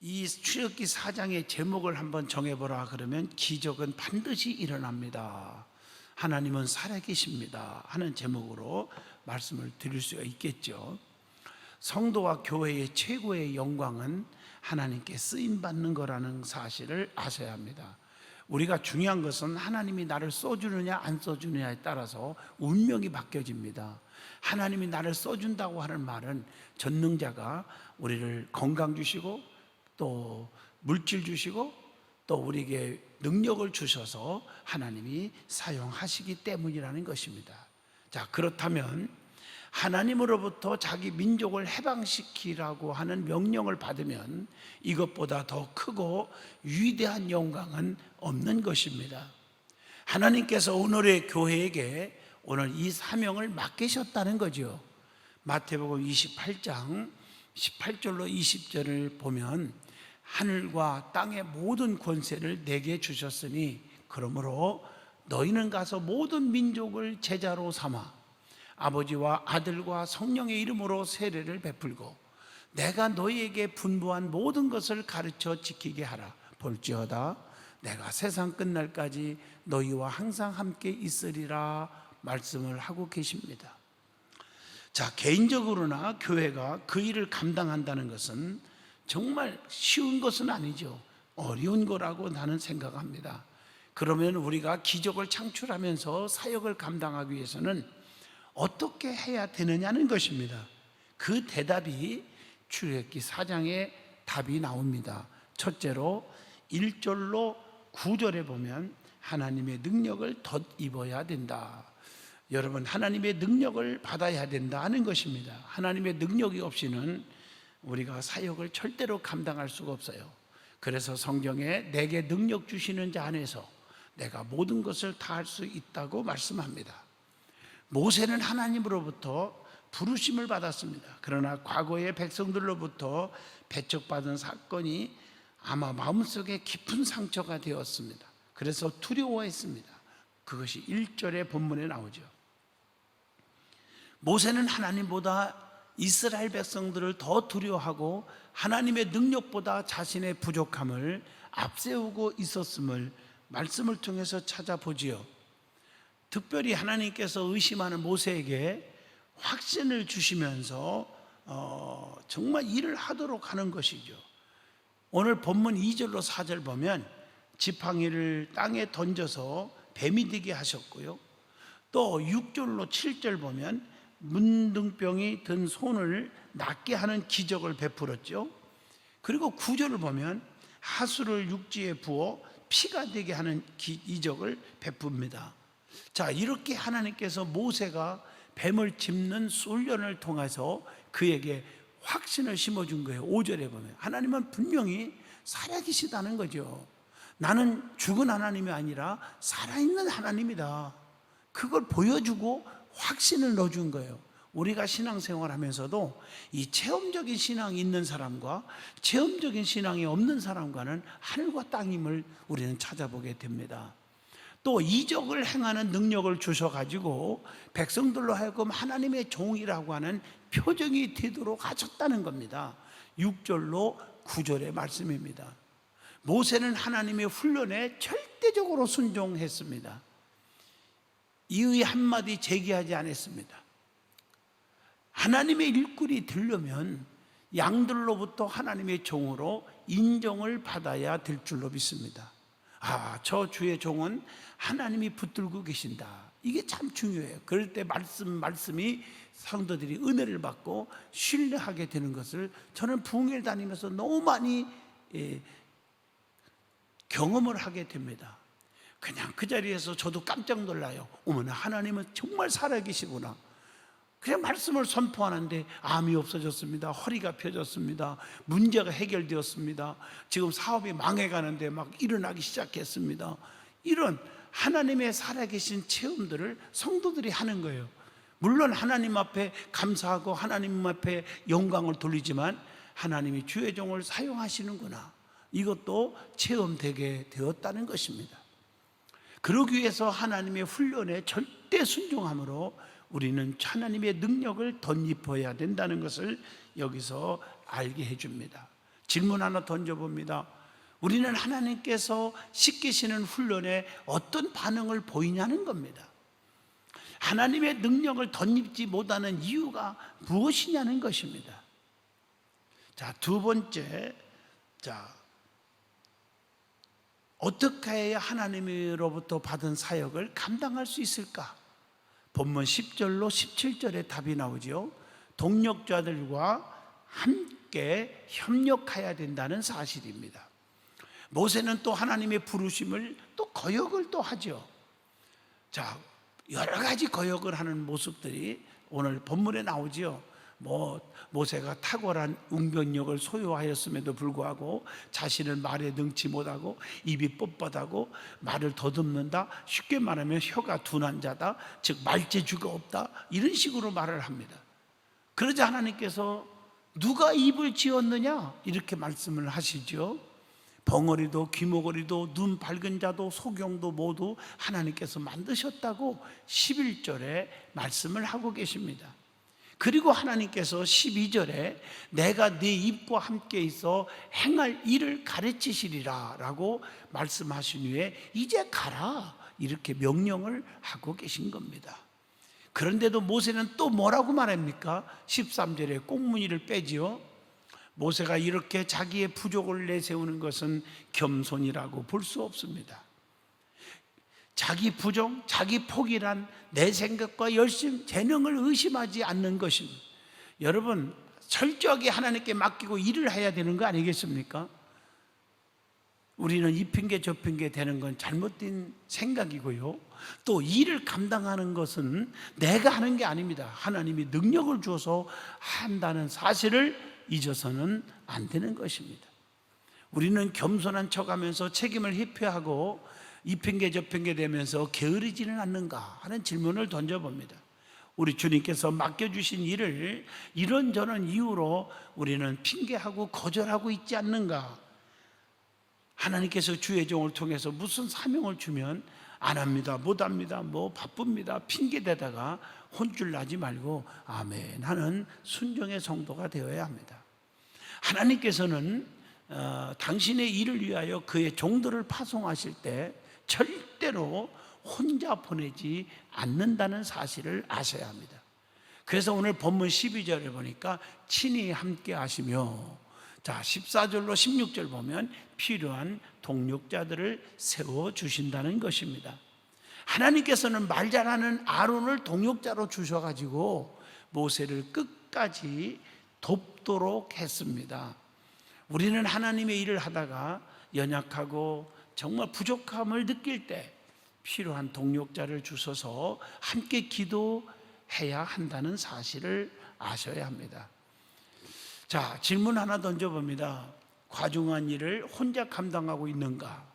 이 출애굽기 4장의 제목을 한번 정해보라 그러면 기적은 반드시 일어납니다, 하나님은 살아계십니다 하는 제목으로 말씀을 드릴 수가 있겠죠. 성도와 교회의 최고의 영광은 하나님께 쓰임받는 거라는 사실을 아셔야 합니다. 우리가 중요한 것은 하나님이 나를 써주느냐 안 써주느냐에 따라서 운명이 바뀌어집니다. 하나님이 나를 써준다고 하는 말은 전능자가 우리를 건강 주시고 또 물질 주시고 또 우리에게 능력을 주셔서 하나님이 사용하시기 때문이라는 것입니다. 자, 그렇다면 하나님으로부터 자기 민족을 해방시키라고 하는 명령을 받으면 이것보다 더 크고 위대한 영광은 없는 것입니다. 하나님께서 오늘의 교회에게 오늘 이 사명을 맡기셨다는 거죠. 마태복음 28장 18절로 20절을 보면 하늘과 땅의 모든 권세를 내게 주셨으니 그러므로 너희는 가서 모든 민족을 제자로 삼아 아버지와 아들과 성령의 이름으로 세례를 베풀고 내가 너희에게 분부한 모든 것을 가르쳐 지키게 하라. 볼지어다 내가 세상 끝날까지 너희와 항상 함께 있으리라 말씀을 하고 계십니다. 자, 개인적으로나 교회가 그 일을 감당한다는 것은 정말 쉬운 것은 아니죠. 어려운 거라고 나는 생각합니다. 그러면 우리가 기적을 창출하면서 사역을 감당하기 위해서는 어떻게 해야 되느냐는 것입니다. 그 대답이 출애굽기 4장에 답이 나옵니다. 첫째로 1절로 9절에 보면 하나님의 능력을 덧입어야 된다. 여러분, 하나님의 능력을 받아야 된다 하는 것입니다. 하나님의 능력이 없이는 우리가 사역을 절대로 감당할 수가 없어요. 그래서 성경에 내게 능력 주시는 자 안에서 내가 모든 것을 다 할 수 있다고 말씀합니다. 모세는 하나님으로부터 부르심을 받았습니다. 그러나 과거의 백성들로부터 배척받은 사건이 아마 마음속에 깊은 상처가 되었습니다. 그래서 두려워했습니다. 그것이 1절의 본문에 나오죠. 모세는 하나님보다 이스라엘 백성들을 더 두려워하고 하나님의 능력보다 자신의 부족함을 앞세우고 있었음을 말씀을 통해서 찾아보지요. 특별히 하나님께서 의심하는 모세에게 확신을 주시면서 정말 일을 하도록 하는 것이죠. 오늘 본문 2절로 4절 보면 지팡이를 땅에 던져서 뱀이 되게 하셨고요. 또 6절로 7절 보면 문둥병이 든 손을 낫게 하는 기적을 베풀었죠. 그리고 9절을 보면 하수를 육지에 부어 피가 되게 하는 이적을 베풉니다. 자, 이렇게 하나님께서 모세가 뱀을 짚는 훈련을 통해서 그에게 확신을 심어준 거예요. 5절에 보면 하나님은 분명히 살아계시다는 거죠. 나는 죽은 하나님이 아니라 살아있는 하나님이다. 그걸 보여주고 확신을 넣어준 거예요. 우리가 신앙생활 하면서도 이 체험적인 신앙이 있는 사람과 체험적인 신앙이 없는 사람과는 하늘과 땅임을 우리는 찾아보게 됩니다. 또 이적을 행하는 능력을 주셔가지고 백성들로 하여금 하나님의 종이라고 하는 표정이 되도록 하셨다는 겁니다. 6절로 9절의 말씀입니다. 모세는 하나님의 훈련에 절대적으로 순종했습니다. 이의 한마디 제기하지 않았습니다. 하나님의 일꾼이 되려면 양들로부터 하나님의 종으로 인정을 받아야 될 줄로 믿습니다. 저 주의 종은 하나님이 붙들고 계신다. 이게 참 중요해요. 그럴 때 말씀이 성도들이 은혜를 받고 신뢰하게 되는 것을 저는 부흥회를 다니면서 너무 많이 경험을 하게 됩니다. 그냥 그 자리에서 저도 깜짝 놀라요. 어머나, 하나님은 정말 살아계시구나. 그냥 말씀을 선포하는데 암이 없어졌습니다. 허리가 펴졌습니다. 문제가 해결되었습니다. 지금 사업이 망해가는데 막 일어나기 시작했습니다. 이런 하나님의 살아계신 체험들을 성도들이 하는 거예요. 물론 하나님 앞에 감사하고 하나님 앞에 영광을 돌리지만 하나님이 주의 종을 사용하시는구나, 이것도 체험되게 되었다는 것입니다. 그러기 위해서 하나님의 훈련에 절대 순종함으로 우리는 하나님의 능력을 덧입어야 된다는 것을 여기서 알게 해줍니다. 질문 하나 던져봅니다. 우리는 하나님께서 시키시는 훈련에 어떤 반응을 보이냐는 겁니다. 하나님의 능력을 덧입지 못하는 이유가 무엇이냐는 것입니다. 자, 두 번째, 어떻게 해야 하나님으로부터 받은 사역을 감당할 수 있을까? 본문 10절로 17절에 답이 나오죠. 동력자들과 함께 협력해야 된다는 사실입니다. 모세는 또 하나님의 부르심을 또 거역을 또 하죠. 자, 여러 가지 거역을 하는 모습들이 오늘 본문에 나오죠. 모세가 탁월한 웅변력을 소유하였음에도 불구하고 자신은 말에 능치 못하고 입이 뻣뻣하고 말을 더듬는다, 쉽게 말하면 혀가 둔한 자다, 즉 말재주가 없다, 이런 식으로 말을 합니다. 그러자 하나님께서 누가 입을 지었느냐 이렇게 말씀을 하시죠. 벙어리도 귀머거리도 눈 밝은 자도 소경도 모두 하나님께서 만드셨다고 11절에 말씀을 하고 계십니다. 그리고 하나님께서 12절에 내가 네 입과 함께 있어 행할 일을 가르치시리라 라고 말씀하신 후에 이제 가라 이렇게 명령을 하고 계신 겁니다. 그런데도 모세는 또 뭐라고 말합니까? 13절에 꽁무니를 빼지요. 모세가 이렇게 자기의 부족을 내세우는 것은 겸손이라고 볼 수 없습니다. 자기 부족, 자기 포기란 내 생각과 열심, 재능을 의심하지 않는 것입니다. 여러분, 철저하게 하나님께 맡기고 일을 해야 되는 거 아니겠습니까? 우리는 이 핑계 저 핑계 되는 건 잘못된 생각이고요. 또 일을 감당하는 것은 내가 하는 게 아닙니다. 하나님이 능력을 주어서 한다는 사실을 잊어서는 안 되는 것입니다. 우리는 겸손한 척하면서 책임을 회피하고 이 핑계 저 핑계 되면서 게으르지는 않는가 하는 질문을 던져봅니다. 우리 주님께서 맡겨주신 일을 이런저런 이유로 우리는 핑계하고 거절하고 있지 않는가? 하나님께서 주의 종을 통해서 무슨 사명을 주면 안 합니다, 못 합니다, 바쁩니다 핑계대다가 혼쭐 나지 말고 아멘 하는 순종의 성도가 되어야 합니다. 하나님께서는 당신의 일을 위하여 그의 종들을 파송하실 때 절대로 혼자 보내지 않는다는 사실을 아셔야 합니다. 그래서 오늘 본문 12절에 보니까 친히 함께 하시며, 자 14절로 16절 보면 필요한 동력자들을 세워주신다는 것입니다. 하나님께서는 말 잘하는 아론을 동력자로 주셔가지고 모세를 끝까지 돕도록 했습니다. 우리는 하나님의 일을 하다가 연약하고 정말 부족함을 느낄 때 필요한 동력자를 주셔서 함께 기도해야 한다는 사실을 아셔야 합니다. 자, 질문 하나 던져봅니다. 과중한 일을 혼자 감당하고 있는가?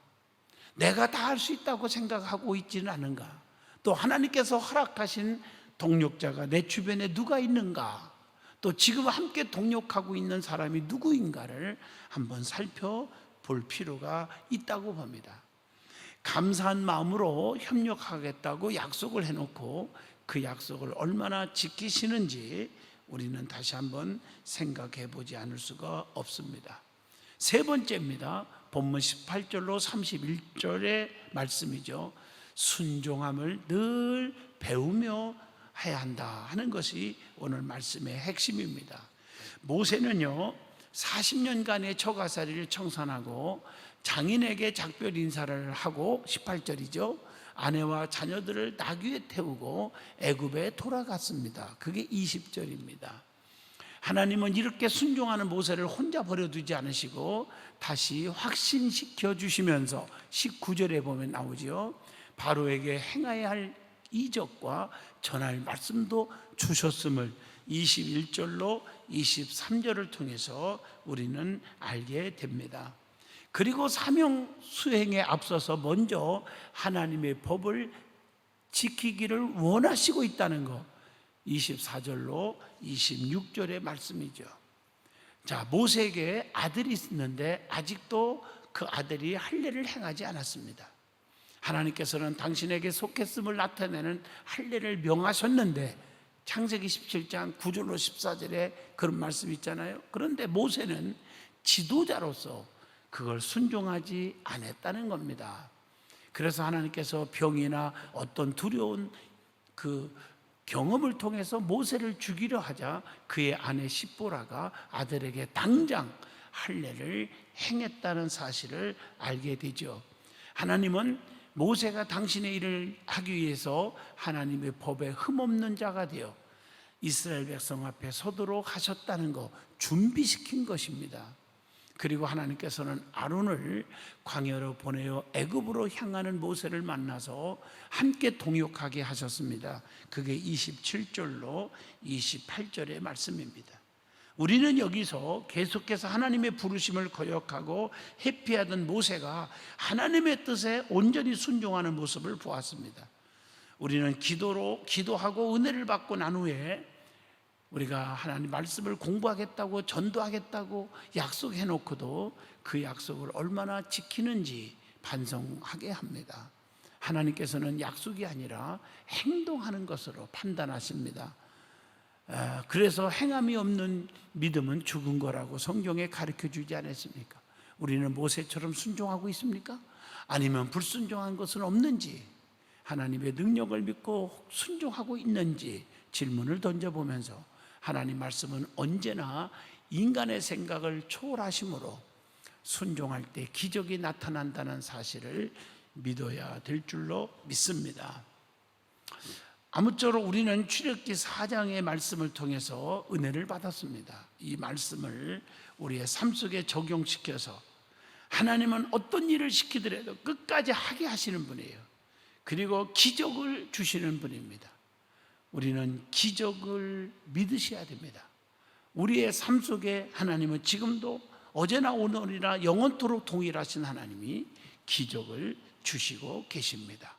내가 다 할 수 있다고 생각하고 있지는 않은가? 또 하나님께서 허락하신 동력자가 내 주변에 누가 있는가? 또 지금 함께 동력하고 있는 사람이 누구인가를 한번 살펴볼 필요가 있다고 봅니다. 감사한 마음으로 협력하겠다고 약속을 해놓고 그 약속을 얼마나 지키시는지 우리는 다시 한번 생각해 보지 않을 수가 없습니다. 세 번째입니다. 본문 18절로 31절의 말씀이죠. 순종함을 늘 배우며 해야 한다 하는 것이 오늘 말씀의 핵심입니다. 모세는요 40년간의 처가살이를 청산하고 장인에게 작별 인사를 하고 18절이죠. 아내와 자녀들을 나귀에 태우고 애굽에 돌아갔습니다. 그게 20절입니다. 하나님은 이렇게 순종하는 모세를 혼자 버려두지 않으시고 다시 확신시켜 주시면서 19절에 보면 나오죠. 바로에게 행해야 할 이적과 전할 말씀도 주셨음을 21절로 23절을 통해서 우리는 알게 됩니다. 그리고 사명 수행에 앞서서 먼저 하나님의 법을 지키기를 원하시고 있다는 것, 24절로 26절의 말씀이죠. 자, 모세에게 아들이 있는데 아직도 그 아들이 할례를 행하지 않았습니다. 하나님께서는 당신에게 속했음을 나타내는 할례를 명하셨는데 창세기 17장 9절로 14절에 그런 말씀이 있잖아요. 그런데 모세는 지도자로서 그걸 순종하지 않았다는 겁니다. 그래서 하나님께서 병이나 어떤 두려운 그 경험을 통해서 모세를 죽이려 하자 그의 아내 십보라가 아들에게 당장 할례를 행했다는 사실을 알게 되죠. 하나님은 모세가 당신의 일을 하기 위해서 하나님의 법에 흠없는 자가 되어 이스라엘 백성 앞에 서도록 하셨다는 거, 준비시킨 것입니다. 그리고 하나님께서는 아론을 광야로 보내어 애굽으로 향하는 모세를 만나서 함께 동역하게 하셨습니다. 그게 27절로 28절의 말씀입니다. 우리는 여기서 계속해서 하나님의 부르심을 거역하고 회피하던 모세가 하나님의 뜻에 온전히 순종하는 모습을 보았습니다. 우리는 기도하고 은혜를 받고 난 후에 우리가 하나님 말씀을 공부하겠다고 전도하겠다고 약속해 놓고도 그 약속을 얼마나 지키는지 반성하게 합니다. 하나님께서는 약속이 아니라 행동하는 것으로 판단하십니다. 그래서 행함이 없는 믿음은 죽은 거라고 성경에 가르쳐 주지 않았습니까? 우리는 모세처럼 순종하고 있습니까? 아니면 불순종한 것은 없는지, 하나님의 능력을 믿고 순종하고 있는지 질문을 던져보면서 하나님 말씀은 언제나 인간의 생각을 초월하심으로 순종할 때 기적이 나타난다는 사실을 믿어야 될 줄로 믿습니다. 아무쪼록 우리는 출애굽기 4장의 말씀을 통해서 은혜를 받았습니다. 이 말씀을 우리의 삶 속에 적용시켜서 하나님은 어떤 일을 시키더라도 끝까지 하게 하시는 분이에요. 그리고 기적을 주시는 분입니다. 우리는 기적을 믿으셔야 됩니다. 우리의 삶 속에 하나님은 지금도 어제나 오늘이나 영원토록 동일하신 하나님이 기적을 주시고 계십니다.